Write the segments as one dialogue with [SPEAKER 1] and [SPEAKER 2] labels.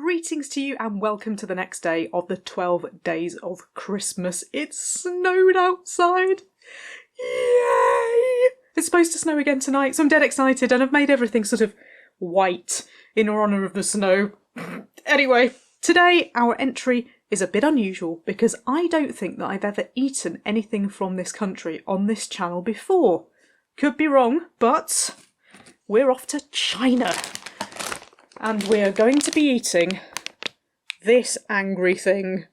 [SPEAKER 1] Greetings to you and welcome to the next day of the 12 days of Christmas. It snowed outside. Yay! It's supposed to snow again tonight, so I'm dead excited and I've made everything sort of white in honour of the snow. Anyway, today our entry is a bit unusual because I don't think that I've ever eaten anything from this country on this channel before. Could be wrong, but we're off to China. And we're going to be eating this angry thing.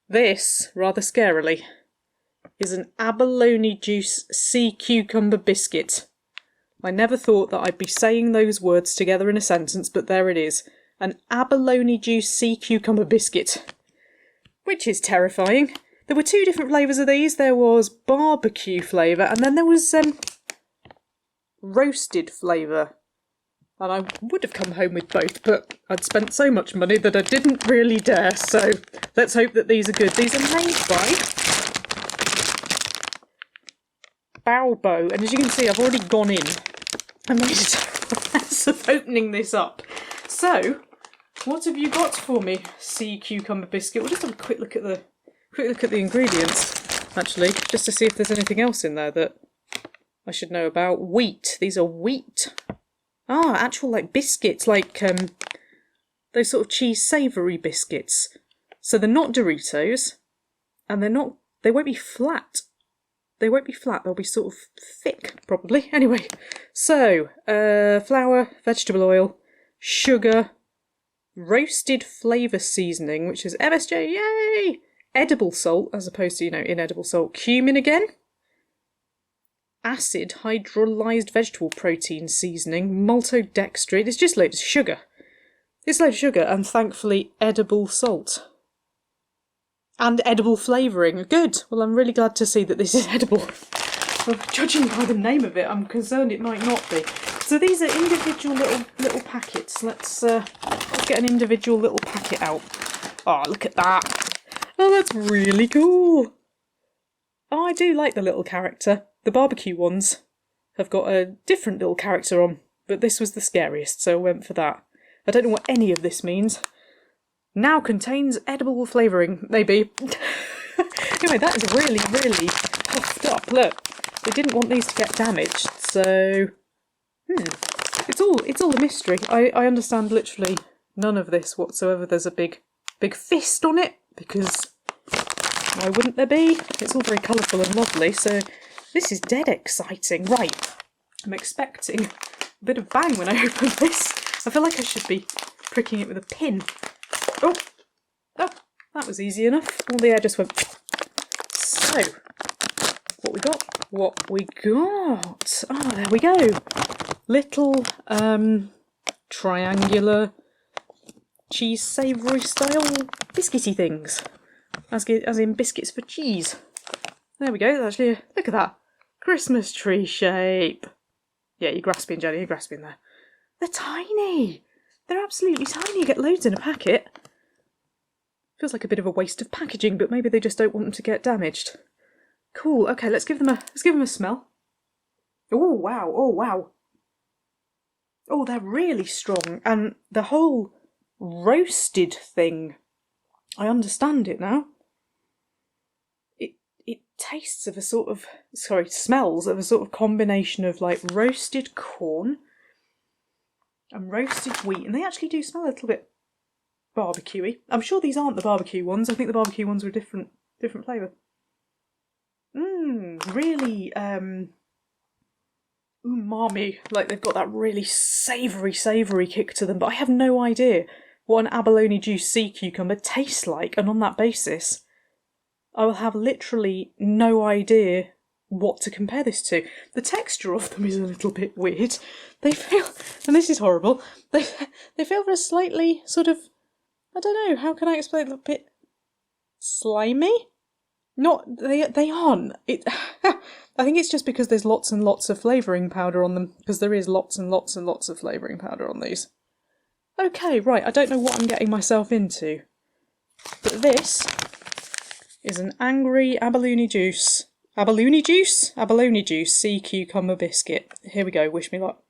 [SPEAKER 1] This, rather scarily, is an abalone juice sea cucumber biscuit. I never thought that I'd be saying those words together in a sentence, but there it is. An abalone juice sea cucumber biscuit. Which is terrifying. There were two different flavours of these. There was barbecue flavour and then there was roasted flavour. And I would have come home with both, but I'd spent so much money that I didn't really dare, so let's hope that these are good. These are made by Bobou, and as you can see, I've already gone in and made a mess of opening this up. So, what have you got for me, sea cucumber biscuit? We'll just have a quick look at the ingredients, actually, just to see if there's anything else in there that I should know about. Wheat. These are wheat. Ah, actual like biscuits, like those sort of cheese savoury biscuits. So they're not Doritos, and they won't be flat. They won't be flat, they'll be sort of thick, probably. Anyway, so, flour, vegetable oil, sugar, roasted flavour seasoning, which is MSG, yay! Edible salt, as opposed to, inedible salt. Cumin again. Acid hydrolyzed vegetable protein seasoning, maltodextrin. It's just loads of sugar. It's loads of sugar and thankfully edible salt. And edible flavouring. Good. Well, I'm really glad to see that this is edible. Well, judging by the name of it, I'm concerned it might not be. So these are individual little packets. Let's get an individual little packet out. Oh, look at that. Oh, that's really cool. Oh, I do like the little character. The barbecue ones have got a different little character on, but this was the scariest, so I went for that. I don't know what any of this means. Now contains edible flavouring, maybe. Anyway, that is really, really puffed up. Look, they didn't want these to get damaged, so it's all a mystery. I understand literally none of this whatsoever. There's a big fist on it because why wouldn't there be? It's all very colourful and lovely, so this is dead exciting. Right, I'm expecting a bit of bang when I open this. I feel like I should be pricking it with a pin. Oh, that was easy enough. All the air just went. So, what we got? Oh, there we go. Little triangular cheese savoury style biscuity things. As in biscuits for cheese. There we go, actually, look at that. Christmas tree shape. Yeah, you're grasping, Jenny, you're grasping there. They're tiny. They're absolutely tiny. You get loads in a packet. Feels like a bit of a waste of packaging, but maybe they just don't want them to get damaged. Cool, okay, let's give them a smell. Oh, wow, oh, wow. Oh, they're really strong. And the whole roasted thing, I understand it now. It tastes of a sort of, smells of a sort of combination of like roasted corn and roasted wheat. And they actually do smell a little bit barbecuey. I'm sure these aren't the barbecue ones. I think the barbecue ones were different flavour. Really umami. Like they've got that really savoury kick to them. But I have no idea what an abalone juice sea cucumber tastes like. And on that basis, I will have literally no idea what to compare this to. The texture of them is a little bit weird. They feel, and this is horrible, they feel a slightly sort of, I don't know, how can I explain, a bit slimy? Not, they aren't. I think it's just because there's lots and lots of flavouring powder on them, because there is lots and lots and lots of flavouring powder on these. Okay, right, I don't know what I'm getting myself into, but this is an angry abalone juice sea cucumber biscuit. Here we go, wish me luck.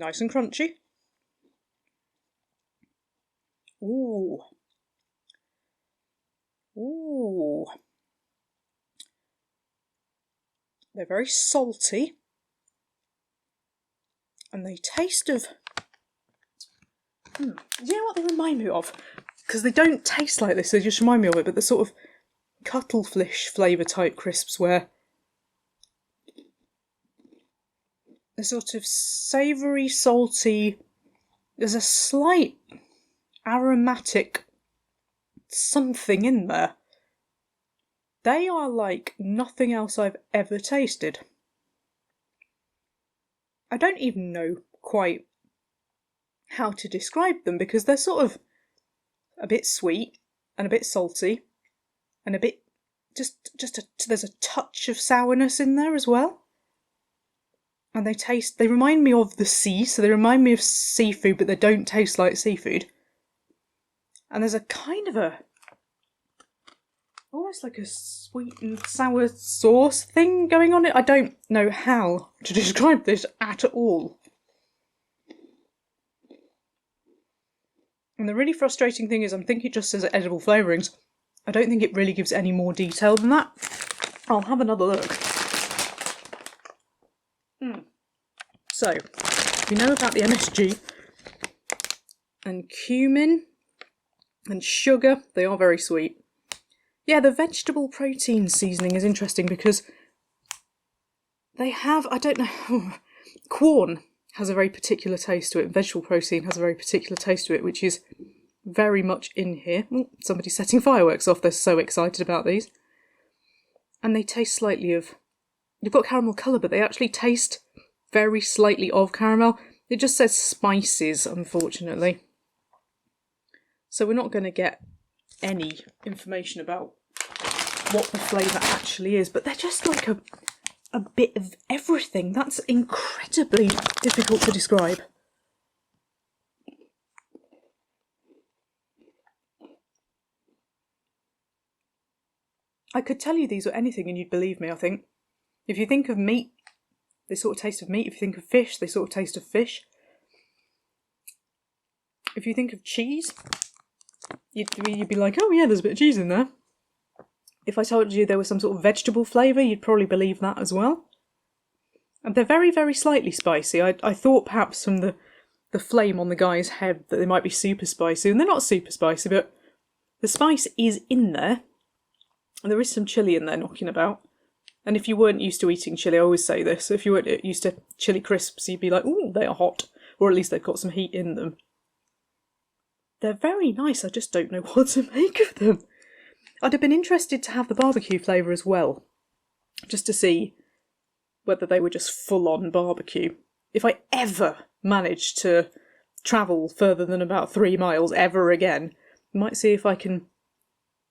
[SPEAKER 1] Nice and crunchy. Ooh. Ooh. They're very salty. And they taste of... Do you know what they remind me of? Because they don't taste like this, they just remind me of it, but the sort of cuttlefish flavour type crisps where they're sort of savoury, salty, there's a slight aromatic something in there. They are like nothing else I've ever tasted. I don't even know quite how to describe them because they're sort of a bit sweet and a bit salty and a bit there's a touch of sourness in there as well. And they remind me of the sea, so they remind me of seafood, but they don't taste like seafood. And there's a kind of almost like a sweet and sour sauce thing going on. I don't know how to describe this at all. And the really frustrating thing is I'm thinking it just says edible flavourings. I don't think it really gives any more detail than that. I'll have another look. So, we know about the MSG and cumin and sugar. They are very sweet. Yeah, the vegetable protein seasoning is interesting because they have, I don't know, corn has a very particular taste to it. Vegetable protein has a very particular taste to it, which is very much in here. Oh, somebody's setting fireworks off. They're so excited about these. And they taste slightly of... You've got caramel colour, but they actually taste very slightly of caramel. It just says spices, unfortunately. So we're not going to get any information about what the flavour actually is, but they're just like a bit of everything. That's incredibly difficult to describe. I could tell you these were anything and you'd believe me, I think. If you think of meat, they sort of taste of meat. If you think of fish, they sort of taste of fish. If you think of cheese, you'd be like, oh yeah, there's a bit of cheese in there. If I told you there was some sort of vegetable flavour, you'd probably believe that as well. And they're very, very slightly spicy. I thought perhaps from the flame on the guy's head that they might be super spicy, and they're not super spicy, but the spice is in there. And there is some chilli in there knocking about. And if you weren't used to eating chilli, I always say this, so if you weren't used to chilli crisps, you'd be like, ooh, they are hot. Or at least they've got some heat in them. They're very nice, I just don't know what to make of them. I'd have been interested to have the barbecue flavour as well, just to see whether they were just full-on barbecue. If I ever manage to travel further than about 3 miles ever again, I might see if I can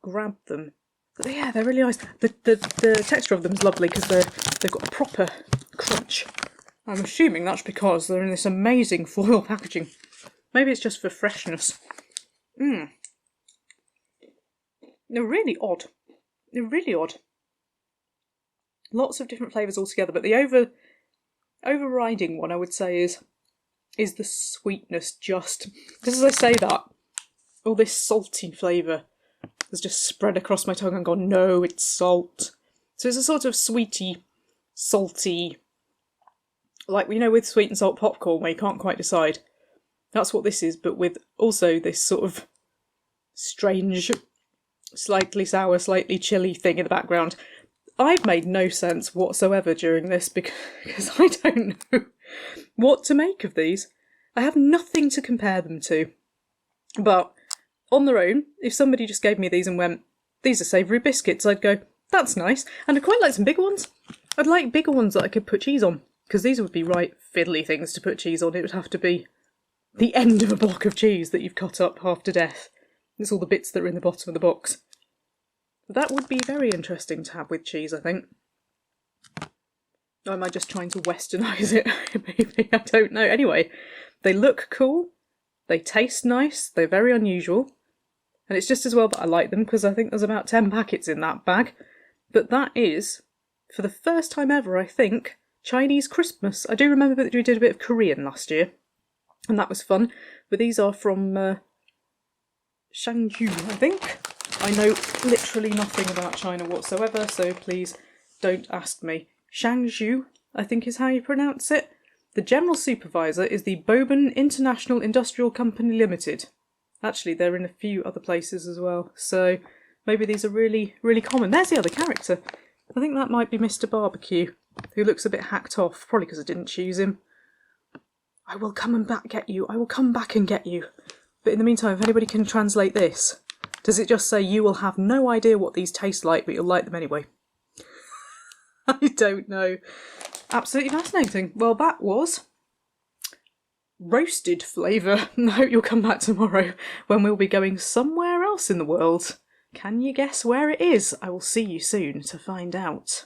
[SPEAKER 1] grab them. But yeah, they're really nice. The texture of them is lovely because they've got a proper crunch. I'm assuming that's because they're in this amazing foil packaging. Maybe it's just for freshness. They're really odd. They're really odd. Lots of different flavours altogether, but the overriding one I would say is the sweetness. Just as I say that, all this salty flavour has just spread across my tongue and gone, no, it's salt. So it's a sort of sweety, salty, like, you know, with sweet and salt popcorn where you can't quite decide. That's what this is, but with also this sort of strange, slightly sour, slightly chilly thing in the background. I've made no sense whatsoever during this because I don't know what to make of these. I have nothing to compare them to. But on their own, if somebody just gave me these and went, these are savoury biscuits, I'd go, that's nice. And I'd quite like some bigger ones. I'd like bigger ones that I could put cheese on, because these would be right fiddly things to put cheese on. It would have to be the end of a block of cheese that you've cut up half to death. It's all the bits that are in the bottom of the box. That would be very interesting to have with cheese, I think. Or am I just trying to westernise it? Maybe, I don't know. Anyway, they look cool, they taste nice, they're very unusual, and it's just as well that I like them because I think there's about 10 packets in that bag. But that is, for the first time ever, I think, Chinese Crispmas. I do remember that we did a bit of Korean last year, and that was fun. But these are from Shangju, I think. I know literally nothing about China whatsoever, so please don't ask me. Shangju, I think is how you pronounce it. The general supervisor is the Bobou International Industrial Company Limited. Actually, they're in a few other places as well, so maybe these are really, really common. There's the other character. I think that might be Mr. Barbecue, who looks a bit hacked off, probably because I didn't choose him. I will come and get you. I will come back and get you. But in the meantime, if anybody can translate this, does it just say you will have no idea what these taste like, but you'll like them anyway? I don't know. Absolutely fascinating. Well, that was roasted flavour. I hope you'll come back tomorrow when we'll be going somewhere else in the world. Can you guess where it is? I will see you soon to find out.